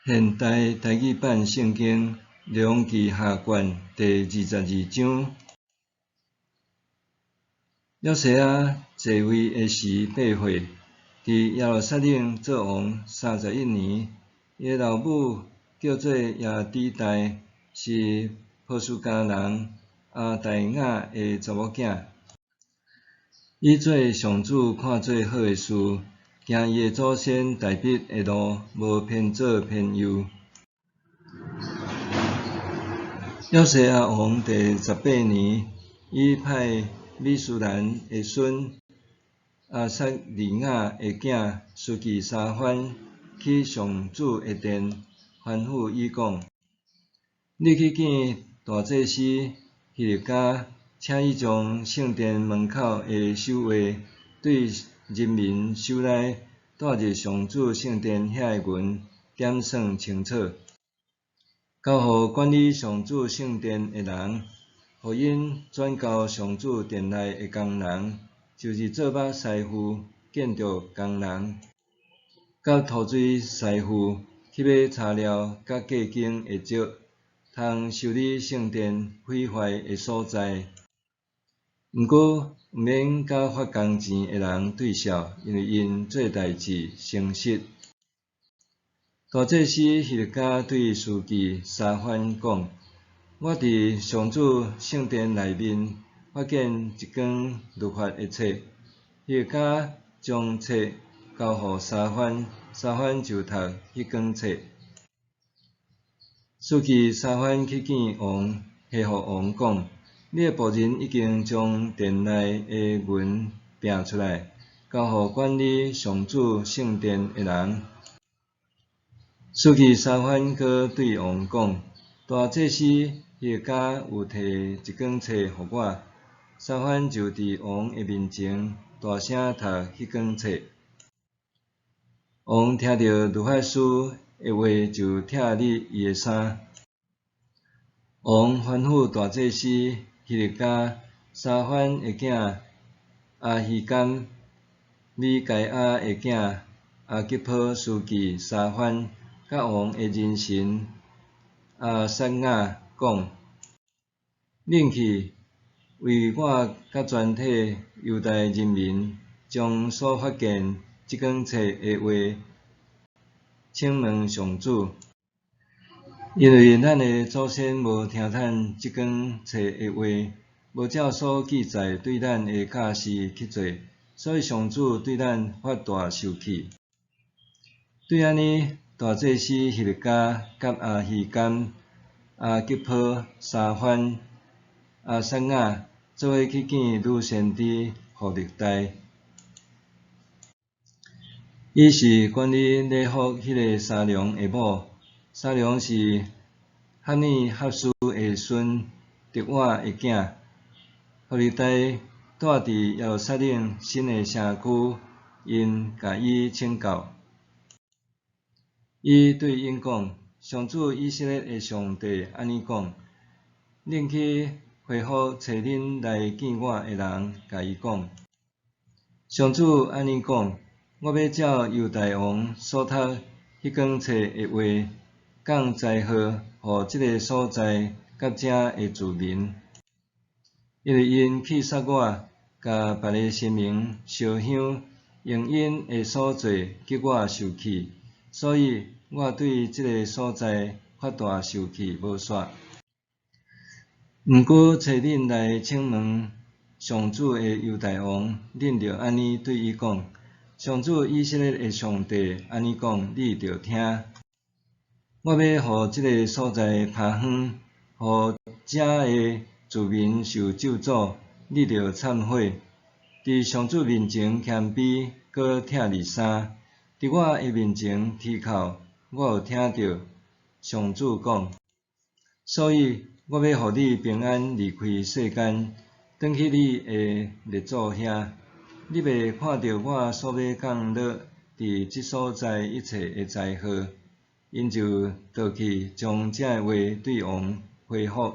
现代台语版圣经列王记下卷第22章。约瑟啊，继位的时8岁，伫耶路撒冷做王31年。伊的老母叫做亚底代，是波斯加人阿代雅的查某囝。伊做上主看做好的事，行伊的祖先大卫的路，无偏左偏右。约瑟亚王第18年，伊派米斯兰的孙阿撒利雅的囝书记沙番去上主的殿，吩咐伊讲：你去见大祭司希勒家，请伊将圣殿门口的守卫对人民手内带入上主圣殿遐的文点算清楚。交互管理上主圣殿的人，互因转交上主殿内的工人，就是做肉师傅、建筑工人，甲涂水师傅去买材料甲价金会足，通修理圣殿毁坏的所在。毋过，毋免甲发工钱的人对笑，因为因做代志诚实。大祭司希勒家对书记沙番讲：我伫上主圣殿内面发现一卷律法的册。希勒家将册交互沙番，沙番就读迄卷册。书记沙番去见王，回复王讲：你的仆人已经将殿内的文拼出来，交互管理上主圣殿的人。书记沙番阁对王讲：大祭司希勒家有摕一卷册互我。沙番就伫王的面前大声读迄卷册。王听到律法师的话，就拆裂伊的衫。王吩咐大祭司希勒家、沙番的囝阿希甘、米该亚的囝阿吉波书记沙番，甲王的人臣阿撒雅讲：恁去为我甲全体犹太人民，将所发现即卷册的话，请问上主，因为咱的祖先无听趁即卷册的话，无照所记载对咱的教示去做，所以上主对咱发大受气。对安尼，大祭司希勒家甲阿希甘、阿吉波、沙番、阿撒雅做伙去见女先知何力代。伊是管理礼服迄个沙龙的某，沙龙是哈尼哈斯的孙德瓦的囝。何力代住伫耶路撒冷新的城区，因甲伊请教。伊对因讲：上主以色列的上帝安尼讲：恁去回复找恁来见我的人，甲伊讲：上主安尼讲，我要照犹大王所读迄卷册的话，讲灾祸互即个所在甲遮的住民，因为因气杀我，甲别个神明烧香，用因的所做激我受气，所以我对即个所在发大受气无煞。毋过找恁来请问上主的犹大王，恁着安尼对伊讲：上主以色列的上帝安尼讲，你着听。我要互即个所在拍荒，互遮的住民受咒诅，你着忏悔，伫上主面前谦卑，搁拆二三，伫我的面前啼哭。我有听到上主讲，所以我要互你平安离开世间，转去你的列祖遐。你袂看到我所要降落伫即所在一切的灾祸，因就倒去将这话对王回复。